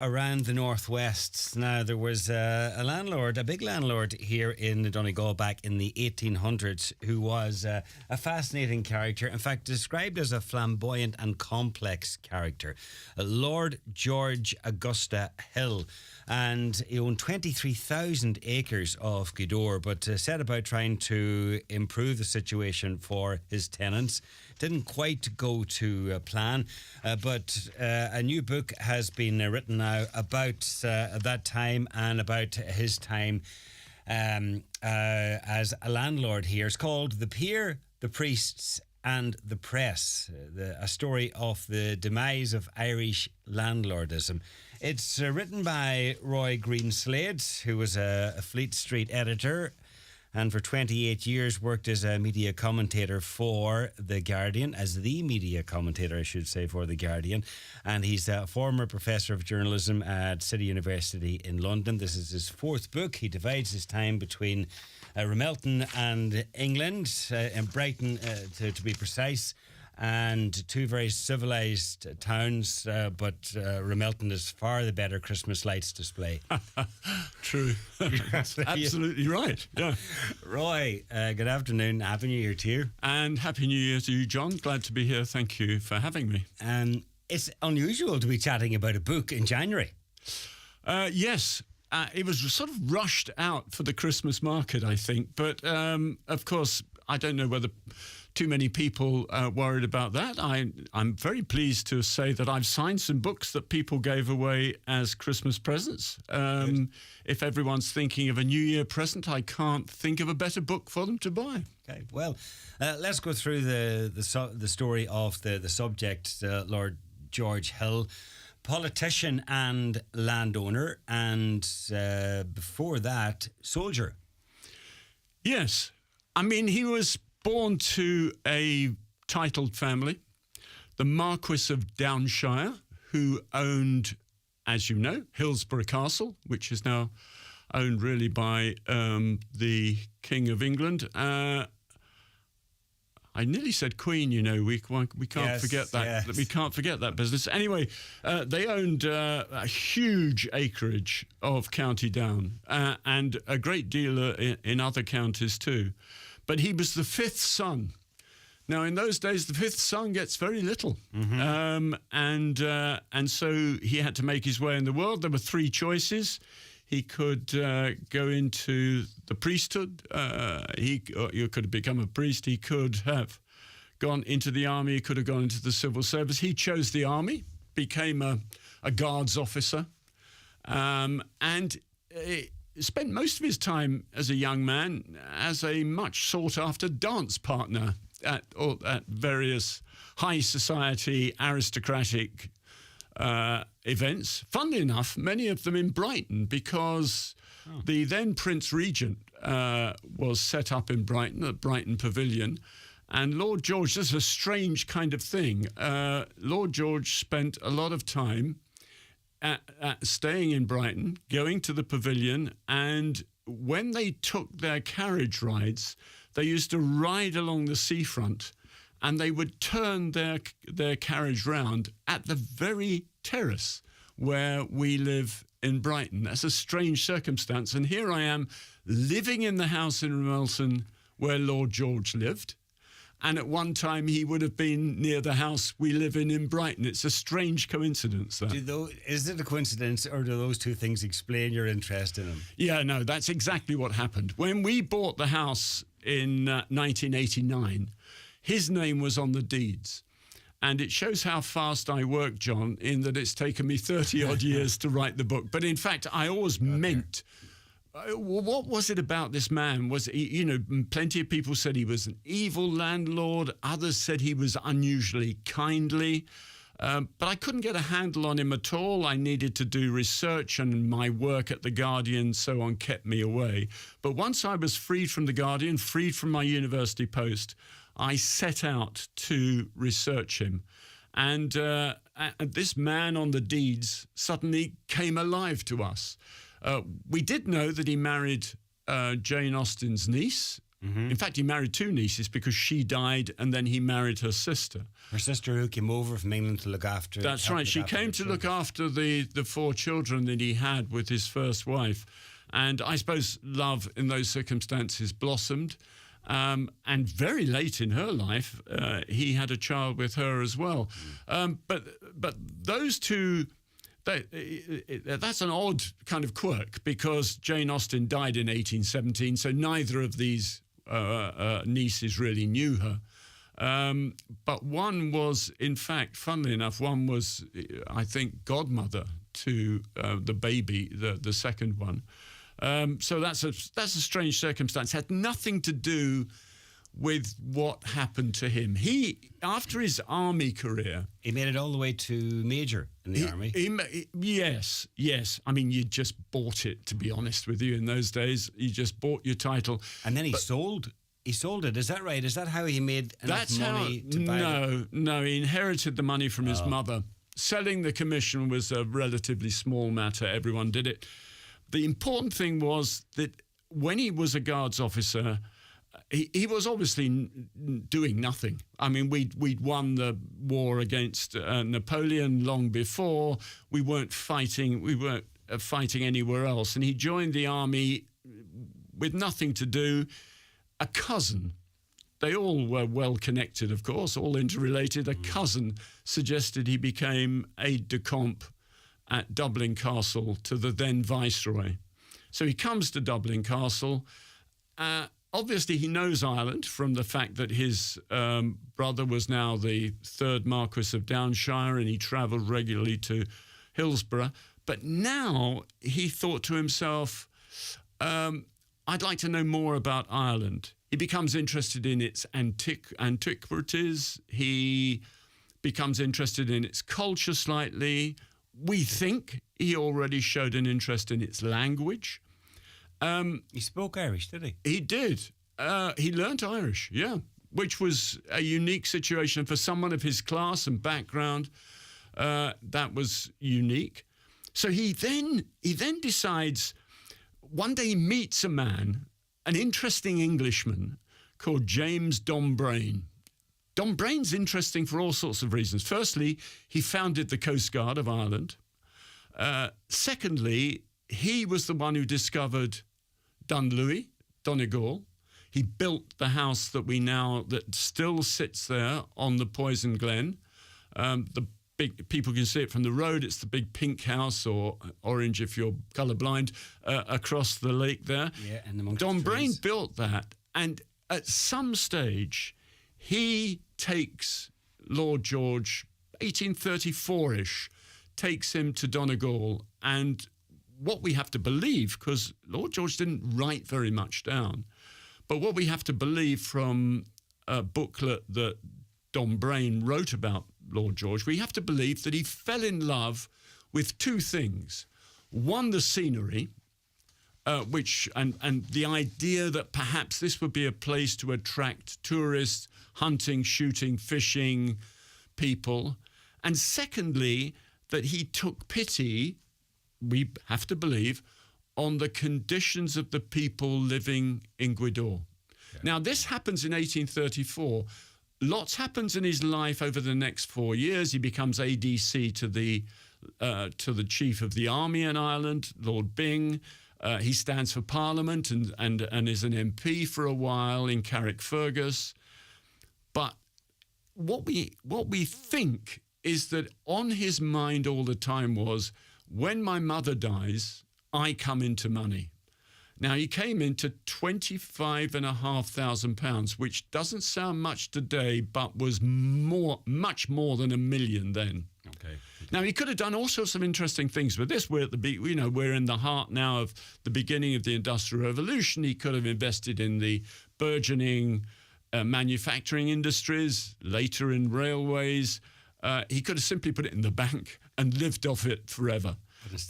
around the northwest. Now, there was a big landlord here in Donegal back in the 1800s who was a fascinating character. In fact, described as a flamboyant and complex character. Lord George Augusta Hill. And he owned 23,000 acres of Gweedore, but set about trying to improve the situation for his tenants. Didn't quite go to plan, but a new book has been written now about that time and about his time as a landlord here. It's called The Peer, the Priests and the Press, a story of the demise of Irish landlordism. It's written by Roy Greenslade, who was a Fleet Street editor and for 28 years worked as a media commentator for The Guardian, as the media commentator, I should say, for The Guardian. And he's a former professor of journalism at City University in London. This is his fourth book. He divides his time between Ramelton and England, and Brighton, to be precise, and two very civilised towns, but Ramelton is far the better Christmas lights display. True. Absolutely right. Yeah. Roy, good afternoon. Happy New Year to you. And Happy New Year to you, John. Glad to be here. Thank you for having me. It's unusual to be chatting about a book in January. Yes. It was sort of rushed out for the Christmas market, I think. But, of course, I don't know whether too many people worried about that. I'm very pleased to say that I've signed some books that people gave away as Christmas presents. If everyone's thinking of a New Year present, I can't think of a better book for them to buy. Okay, well, let's go through the story of the subject, Lord George Hill. Politician and landowner, and before that, soldier. Yes. I mean, he was born to a titled family, the Marquis of Downshire, who owned, as you know, Hillsborough Castle, which is now owned really by the King of England. I nearly said Queen, you know. We can't forget that. Yes. We can't forget that business. Anyway, they owned a huge acreage of County Down and a great deal in other counties too. But he was the fifth son. Now, in those days, the fifth son gets very little. Mm-hmm. And so he had to make his way in the world. There were three choices. He could go into the priesthood. You could have become a priest. He could have gone into the army. He could have gone into the civil service. He chose the army, became a guards officer, and spent most of his time as a young man as a much sought-after dance partner at various high society aristocratic events. Funnily enough, many of them in Brighton, because the then Prince Regent was set up in Brighton, at Brighton Pavilion. And Lord George, this is a strange kind of thing. Lord George spent a lot of time staying in Brighton, going to the Pavilion, and when they took their carriage rides, they used to ride along the seafront, and they would turn their carriage round at the very terrace where we live in Brighton. That's a strange circumstance. And here I am living in the house in Ramelton where Lord George lived. And at one time he would have been near the house we live in Brighton. It's a strange coincidence, that. Is it a coincidence, or do those two things explain your interest in him? Yeah, no, that's exactly what happened. When we bought the house in 1989, his name was on the deeds. And it shows how fast I work, John, in that it's taken me 30-odd years to write the book. But in fact, I always meant... What was it about this man? Was he, you know, plenty of people said he was an evil landlord. Others said he was unusually kindly. But I couldn't get a handle on him at all. I needed to do research, and my work at The Guardian, so on, kept me away. But once I was freed from The Guardian, freed from my university post, I set out to research him. And this man on the deeds suddenly came alive to us. We did know that he married Jane Austen's niece, In fact, he married 2 nieces because she died and then he married her sister. Her sister who came over from England to look after... That's right. She came to look after the 4 children that he had with his first wife. And I suppose love in those circumstances blossomed. And very late in her life, he had a child with her as well. But those two... That's an odd kind of quirk because Jane Austen died in 1817, so neither of these nieces really knew her. But one was, in fact, funnily enough, one was, I think, godmother to the baby, the second one. So that's a strange circumstance. Had nothing to do with what happened to him. He, after his army career... He made it all the way to Major in the army. Yes. I mean, you just bought it, to be honest with you, in those days. You just bought your title. And then he sold it. Is that right? Is that how he made enough money to buy it? No, he inherited the money from his mother. Selling the commission was a relatively small matter. Everyone did it. The important thing was that when he was a Guards officer... He was obviously doing nothing. I mean, we'd won the war against Napoleon long before. We weren't fighting anywhere else. And he joined the army with nothing to do. A cousin, they all were well connected, of course, all interrelated. A cousin suggested he became aide-de-camp at Dublin Castle to the then Viceroy. So he comes to Dublin Castle. Obviously, he knows Ireland from the fact that his brother was now the 3rd Marquess of Downshire and he travelled regularly to Hillsborough. But now he thought to himself, I'd like to know more about Ireland. He becomes interested in its antiquities. He becomes interested in its culture slightly. We think he already showed an interest in its language. He spoke Irish, did he? He did. He learnt Irish, yeah, which was a unique situation for someone of his class and background. That was unique. So he then decides, one day he meets a man, an interesting Englishman called James Dombrain. Dombrain's interesting for all sorts of reasons. Firstly, he founded the Coast Guard of Ireland. Secondly, he was the one who discovered Dunluy, Donegal. He built the house that still sits there on the Poison Glen. The big people can see it from the road. It's the big pink house, or orange if you're colourblind, across the lake there. Yeah, and amongst Dombrain built that, and at some stage, he takes Lord George, 1834-ish, takes him to Donegal, and what we have to believe, because Lord George didn't write very much down, but what we have to believe from a booklet that Dombrain wrote about Lord George, we have to believe that he fell in love with 2 things. One, the scenery, and the idea that perhaps this would be a place to attract tourists, hunting, shooting, fishing people. And secondly, that he took pity, we have to believe, on the conditions of the people living in Gweedore. Yeah. Now, this happens in 1834. Lots happens in his life over the next 4 years. He becomes ADC to the chief of the army in Ireland, Lord Byng. He stands for Parliament and is an MP for a while in Carrickfergus. But what we think is that on his mind all the time was, when my mother dies, I come into money. Now, he came into £25,500, which doesn't sound much today, but was much more than $1 million then. Okay. Now, he could have done all sorts of interesting things with this. We're in the heart now of the beginning of the Industrial Revolution. He could have invested in the burgeoning manufacturing industries, later in railways. He could have simply put it in the bank and lived off it forever.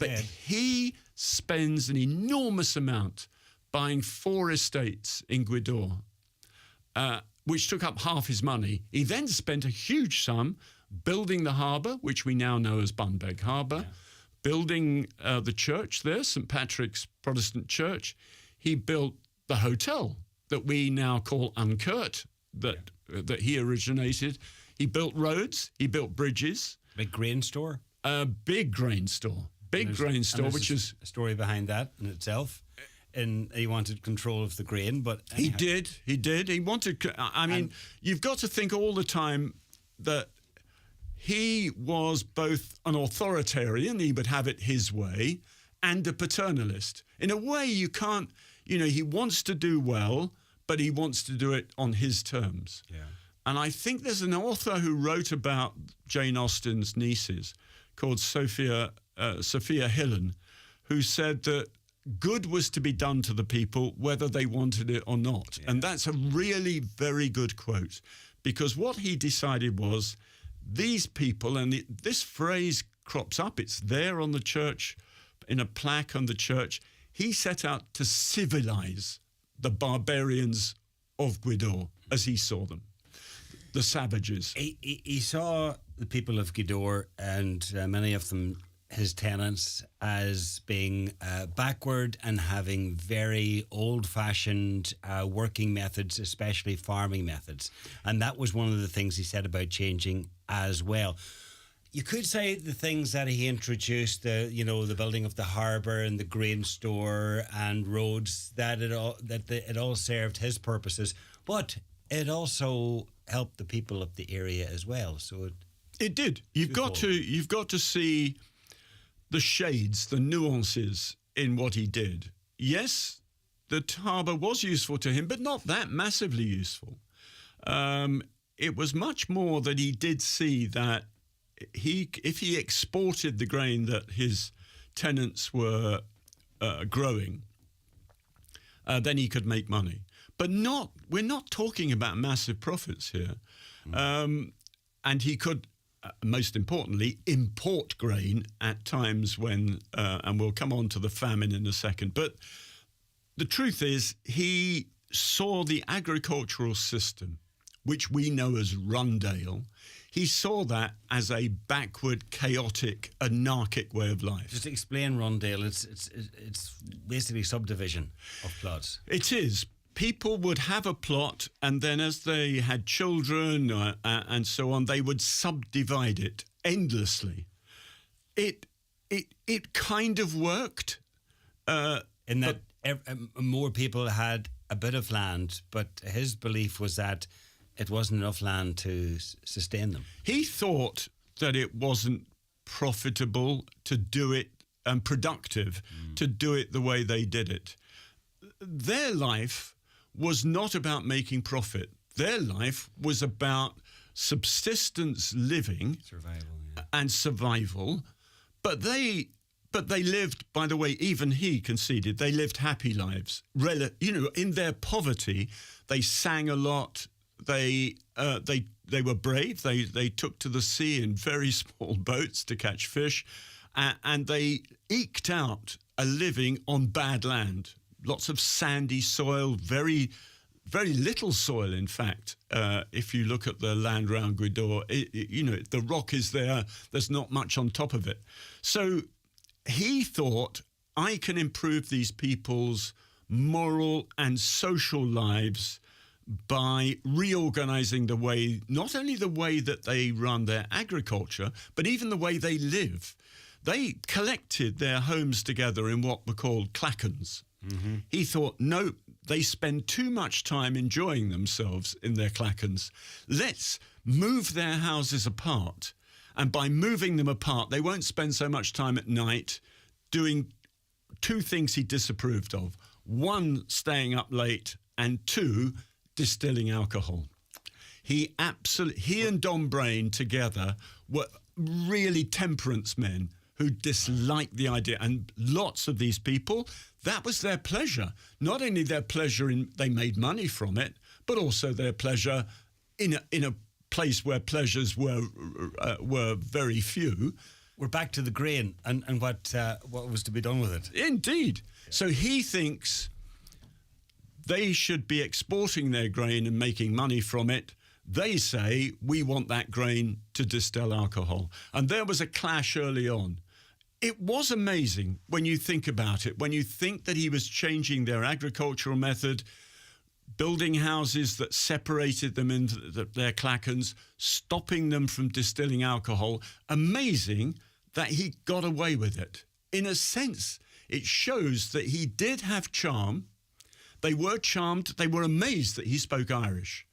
But he spends an enormous amount buying 4 estates in Gweedore, which took up half his money. He then spent a huge sum building the harbour, which we now know as Bunbeg Harbour, building the church there, St. Patrick's Protestant Church. He built the hotel, that we now call unkurt, that he originated. He built roads, he built bridges. Big grain store? A big grain store. Which is a story behind that in itself. And he wanted control of the grain, but anyhow. He did. He wanted. I mean, you've got to think all the time that he was both an authoritarian, he would have it his way, and a paternalist. In a way, you can't. He wants to do well, but he wants to do it on his terms. Yeah. And I think there's an author who wrote about Jane Austen's nieces called Sophia Hillen, who said that good was to be done to the people whether they wanted it or not. Yeah. And that's a really very good quote, because what he decided was these people, and this phrase crops up, it's there on the church, in a plaque on the church, he set out to civilize the barbarians of Gweedore as he saw them, the savages. He saw the people of Gweedore, and many of them, his tenants, as being backward and having very old-fashioned working methods, especially farming methods. And that was one of the things he said about changing as well. You could say the things that he introduced, the building of the harbour and the grain store and roads, that it all served his purposes, but it also helped the people of the area as well. So it did. You've got to see the shades, the nuances in what he did. Yes, the harbour was useful to him, but not that massively useful. It was much more that he did see that if he exported the grain that his tenants were growing, then he could make money. But we're not talking about massive profits here. And he could, most importantly, import grain at times when, and we'll come on to the famine in a second. But the truth is, he saw the agricultural system, which we know as Rundale, he saw that as a backward, chaotic, anarchic way of life. Just explain Rundale. It's basically subdivision of plots. It is. People would have a plot, and then as they had children and so on, they would subdivide it endlessly. It kind of worked. In that more people had a bit of land, but his belief was that it wasn't enough land to sustain them. He thought that it wasn't profitable to do it and productive to do it the way they did it. Their life was not about making profit. Their life was about subsistence living, and survival. But they lived, by the way, even he conceded, they lived happy lives. In their poverty, they sang a lot. They were brave. They took to the sea in very small boats to catch fish, and they eked out a living on bad land. Lots of sandy soil, very, very little soil, in fact. If you look at the land around Gweedore, the rock is there. There's not much on top of it. So he thought, I can improve these people's moral and social lives by reorganizing the way, not only the way that they run their agriculture, but even the way they live. They collected their homes together in what were called clachans. Mm-hmm. He thought, no, they spend too much time enjoying themselves in their clachans. Let's move their houses apart. And by moving them apart, they won't spend so much time at night doing two things he disapproved of. One, staying up late, and two, distilling alcohol. He and Don Brain together were really temperance men who disliked the idea. And lots of these people, that was their pleasure. Not only their pleasure in they made money from it, but also their pleasure in a place where pleasures were very few. We're back to the grain and what was to be done with it. Indeed. Yeah. So he thinks they should be exporting their grain and making money from it. They say, we want that grain to distill alcohol. And there was a clash early on. It was amazing when you think about it, when you think that he was changing their agricultural method, building houses that separated them into their clacons, stopping them from distilling alcohol. Amazing that he got away with it. In a sense, it shows that he did have charm. They were charmed. They were amazed that he spoke Irish.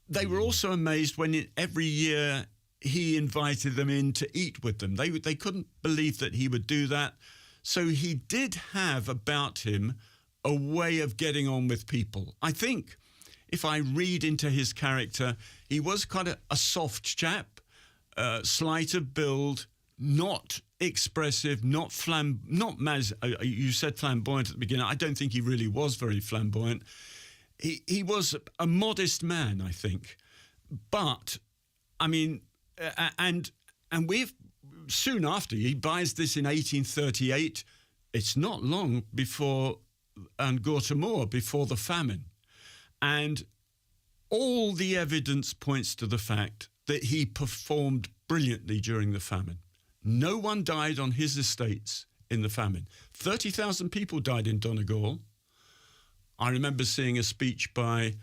They were also amazed when every year he invited them in to eat with them. They couldn't believe that he would do that. So he did have about him a way of getting on with people. I think if I read into his character, he was quite a soft chap, slight of build, not expressive, not you said flamboyant at the beginning. I don't think he really was very flamboyant. He was a modest man, I think. But, I mean, and we've, soon after, he buys this in 1838. It's not long before, and Gortamore, before the famine. And all the evidence points to the fact that he performed brilliantly during the famine. No one died on his estates in the famine. 30,000 people died in Donegal. I remember seeing a speech by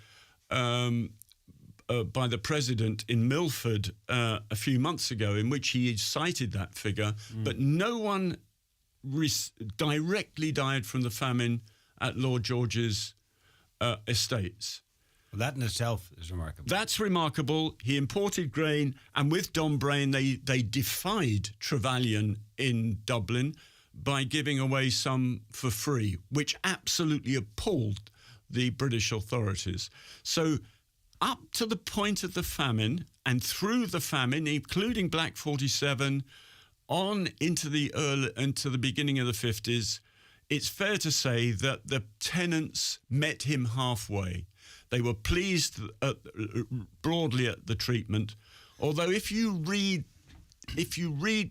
the president in Milford a few months ago in which he cited that figure, but no one directly died from the famine at Lord George's estates. Well, that in itself is remarkable. That's remarkable. He imported grain, and with Dombrain, they defied Trevelyan in Dublin by giving away some for free, which absolutely appalled the British authorities. So up to the point of the famine and through the famine, including Black 47, on into the beginning of the 50s, it's fair to say that the tenants met him halfway. They were pleased broadly at the treatment, although if you read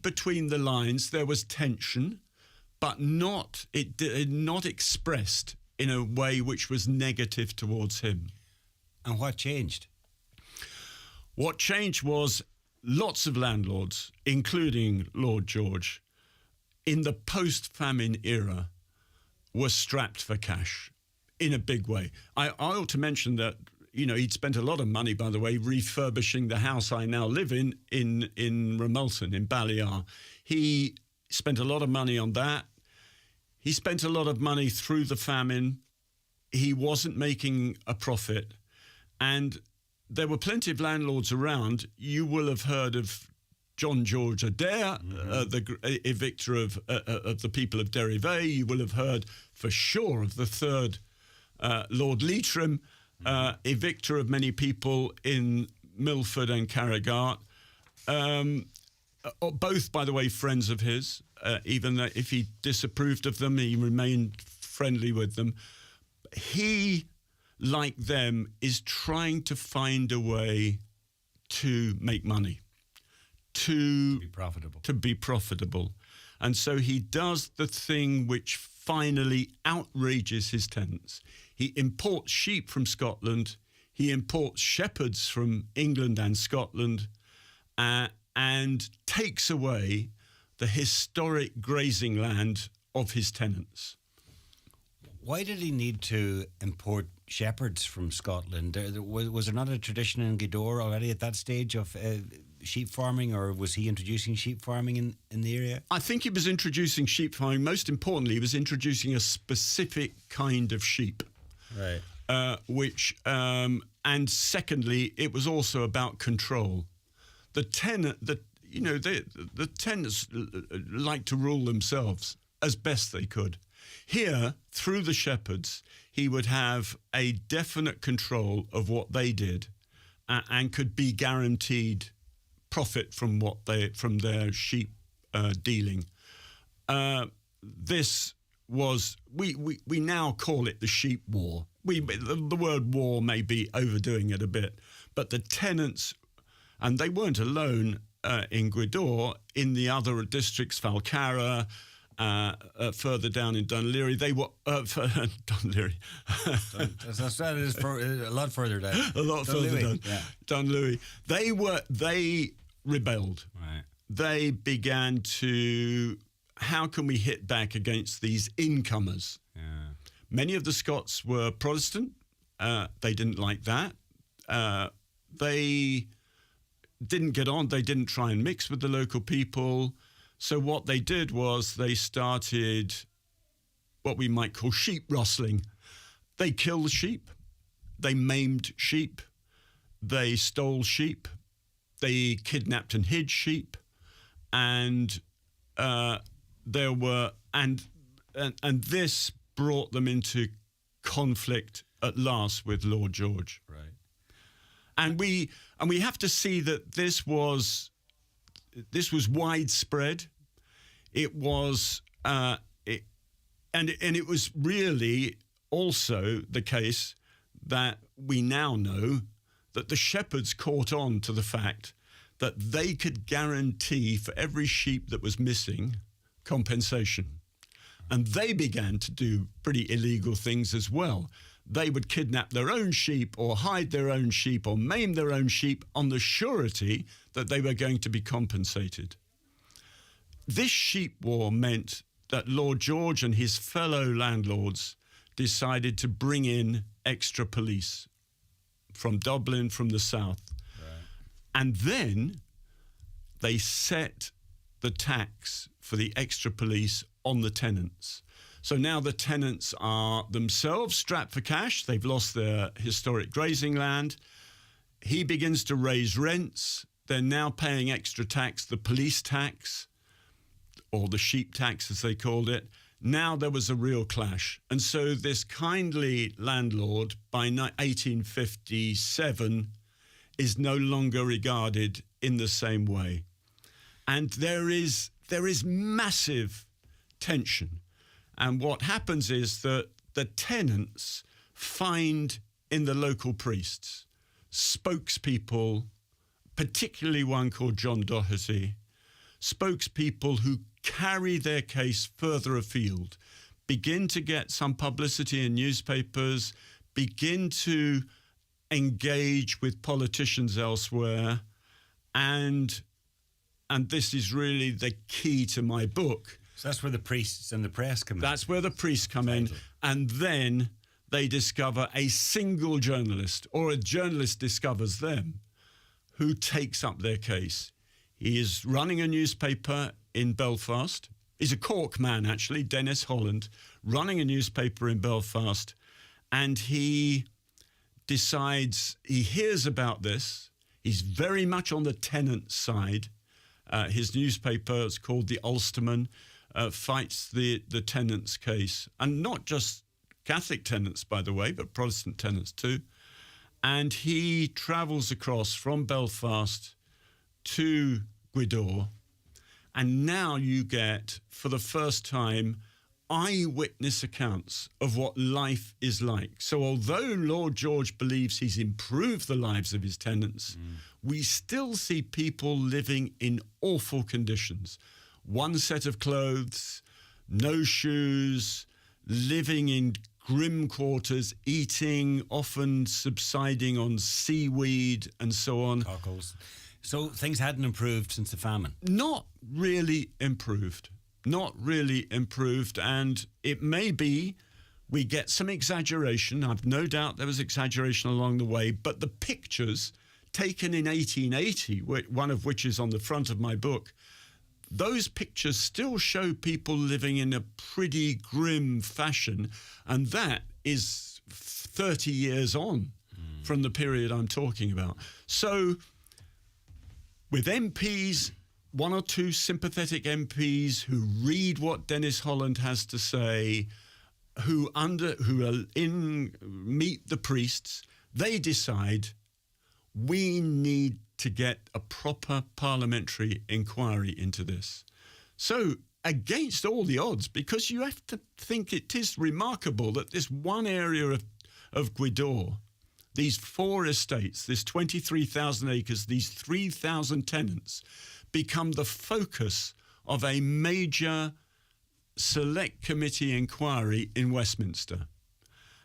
between the lines, there was tension, but not expressed in a way which was negative towards him. And what changed? What changed was lots of landlords, including Lord George, in the post-famine era, were strapped for cash in a big way. I ought to mention that, he'd spent a lot of money, by the way, refurbishing the house I now live in Ramulton, in Balliar. He spent a lot of money on that. He spent a lot of money through the famine. He wasn't making a profit. And there were plenty of landlords around. You will have heard of John George Adair, the evictor of the people of Derivay. You will have heard for sure of the third Lord Leitrim, evictor of many people in Milford and Carrigart. Both, by the way, friends of his. Even though if he disapproved of them, he remained friendly with them. He, like them, is trying to find a way to make money, to be profitable. And so he does the thing which finally outrages his tenants. He imports sheep from Scotland, he imports shepherds from England and Scotland, and takes away the historic grazing land of his tenants. Why did he need to import shepherds from Scotland? Was there not a tradition in Gweedore already at that stage of sheep farming, or was he introducing sheep farming in the area? I think he was introducing sheep farming. Most importantly, he was introducing a specific kind of sheep. Right. And secondly, it was also about control. The tenants like to rule themselves as best they could. Here, through the shepherds, he would have a definite control of what they did, and could be guaranteed profit from their sheep dealing. This was we now call it the sheep war. The word war may be overdoing it a bit, but the tenants, and they weren't alone in Gweedore, in the other districts, Falcarra. Further down in Dunleary, they were Dunleary. That is a lot further down. A lot further down. Yeah. Dunleary. They rebelled. Right. They began to, how can we hit back against these incomers? Yeah. Many of the Scots were Protestant. They didn't like that. They didn't get on. They didn't try and mix with the local people. So what they did was they started what we might call sheep rustling. They killed sheep. They maimed sheep. They stole sheep. They kidnapped and hid sheep. And this brought them into conflict at last with Lord George. Right. And we have to see that this was widespread. It was it was really also the case that we now know that the shepherds caught on to the fact that they could guarantee for every sheep that was missing compensation. And they began to do pretty illegal things as well. They would kidnap their own sheep or hide their own sheep or maim their own sheep on the surety that they were going to be compensated. This sheep war meant that Lord George and his fellow landlords decided to bring in extra police from Dublin, from the south. Right. And then they set the tax for the extra police on the tenants. So now the tenants are themselves strapped for cash. They've lost their historic grazing land. He begins to raise rents. They're now paying extra tax, the police tax, or the sheep tax as they called it. Now there was a real clash. And so this kindly landlord by 1857 is no longer regarded in the same way. And there is massive tension. And what happens is that the tenants find in the local priests spokespeople, particularly one called John Doherty, spokespeople who carry their case further afield, begin to get some publicity in newspapers, begin to engage with politicians elsewhere, and this is really the key to my book. So that's where the priests and the press come in. That's where the priests come in, and then they discover a single journalist, or a journalist discovers them, who takes up their case. He is running a newspaper in Belfast. He's a Cork man, actually, Dennis Holland, running a newspaper in Belfast. And he decides, he hears about this. He's very much on the tenant side. His newspaper is called The Ulsterman, fights the tenants' case. And not just Catholic tenants, by the way, but Protestant tenants too. And he travels across from Belfast to Gweedore, and now you get, for the first time, eyewitness accounts of what life is like. So although Lord George believes he's improved the lives of his tenants, we still see people living in awful conditions. One set of clothes, no shoes, living in grim quarters, eating, often subsiding on seaweed and so on. Cockles. So things hadn't improved since the famine? Not really improved. Not really improved. And it may be we get some exaggeration. I've no doubt there was exaggeration along the way. But the pictures taken in 1880, one of which is on the front of my book, those pictures still show people living in a pretty grim fashion. And that is 30 years on from the period I'm talking about. So with MPs, one or two sympathetic MPs who read what Dennis Holland has to say, who meet the priests, they decide we need to get a proper parliamentary inquiry into this. So against all the odds, because you have to think it is remarkable that this one area of Gweedore, these 4 estates, this 23,000 acres, these 3,000 tenants, become the focus of a major select committee inquiry in Westminster.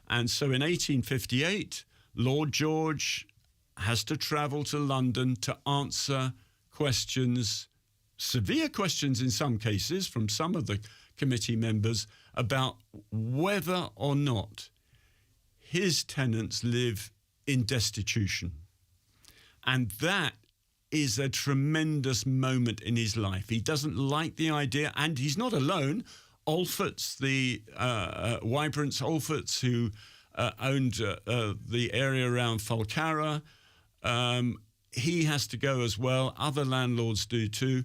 And so in 1858, Lord George has to travel to London to answer questions, severe questions in some cases, from some of the committee members about whether or not his tenants live in destitution. And that is a tremendous moment in his life. He doesn't like the idea, and he's not alone. Alforts, the Wybrants Alforts, who owned the area around Falcara, he has to go as well. Other landlords do too,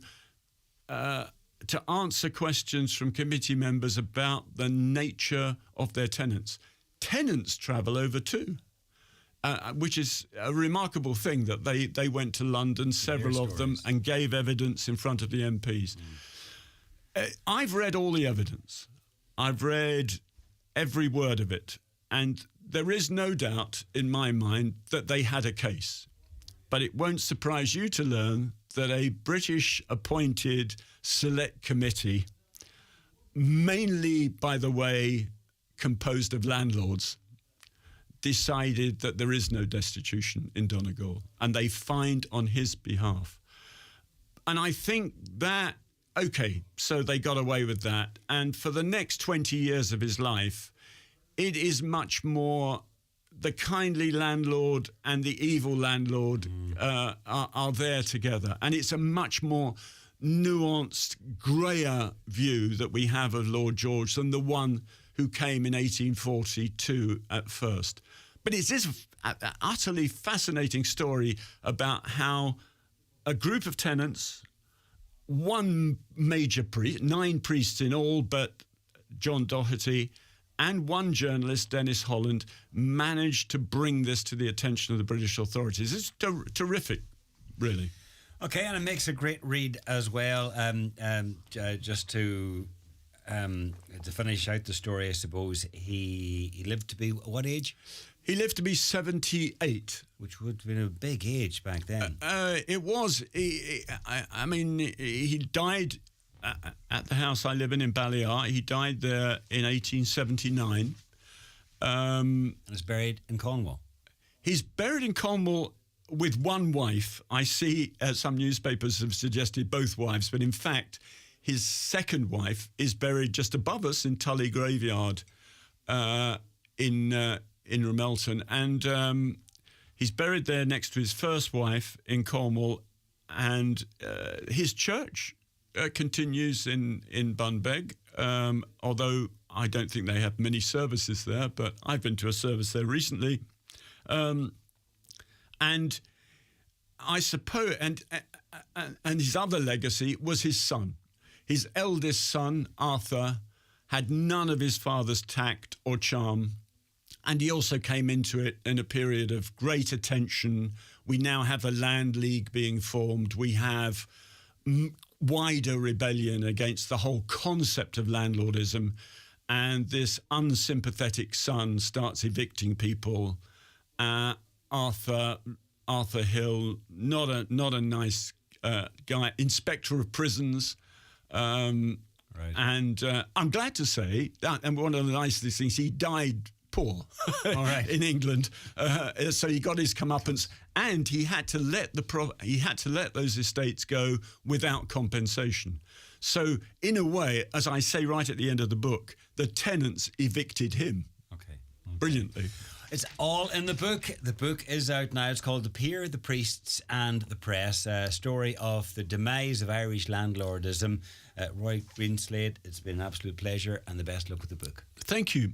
to answer questions from committee members about the nature of their tenants. Tenants travel over too. Which is a remarkable thing, that they went to London, several of them, and gave evidence in front of the MPs. I've read all the evidence. I've read every word of it. And there is no doubt in my mind that they had a case. But it won't surprise you to learn that a British-appointed select committee, mainly, by the way, composed of landlords, decided that there is no destitution in Donegal, and they fined on his behalf. And I think that, okay, so they got away with that. And for the next 20 years of his life, it is much more the kindly landlord and the evil landlord are there together. And it's a much more nuanced, greyer view that we have of Lord George than the one who came in 1842 at first. But it's this utterly fascinating story about how a group of tenants, one major priest, 9 priests in all but John Doherty, and one journalist, Dennis Holland, managed to bring this to the attention of the British authorities. It's terrific, really. Okay, and it makes a great read as well. Just to finish out the story, I suppose, he lived to be what age? He lived to be 78. Which would have been a big age back then. It was. I mean, he died at the house I live in Balliol. He died there in 1879. And is buried in Cornwall. He's buried in Cornwall with one wife. I see some newspapers have suggested both wives, but in fact, his second wife is buried just above us in Tully Graveyard in Ramelton. And he's buried there next to his first wife in Cornwall. And his church continues in Bunbeg, although I don't think they have many services there, but I've been to a service there recently. And I suppose, and his other legacy was his son. His eldest son, Arthur, had none of his father's tact or charm, and he also came into it in a period of great attention. We now have a land league being formed. We have wider rebellion against the whole concept of landlordism, and this unsympathetic son starts evicting people. Arthur Hill, not a nice guy, inspector of prisons. Right. And I'm glad to say, and one of the nicest things, he died poor in England. So he got his comeuppance, and he had to let those estates go without compensation. So in a way, as I say right at the end of the book, the tenants evicted him. Okay. Brilliantly. It's all in the book. The book is out now. It's called The Peer, the Priests and the Press, a story of the demise of Irish landlordism. Roy Greenslade, it's been an absolute pleasure, and the best luck with the book. Thank you.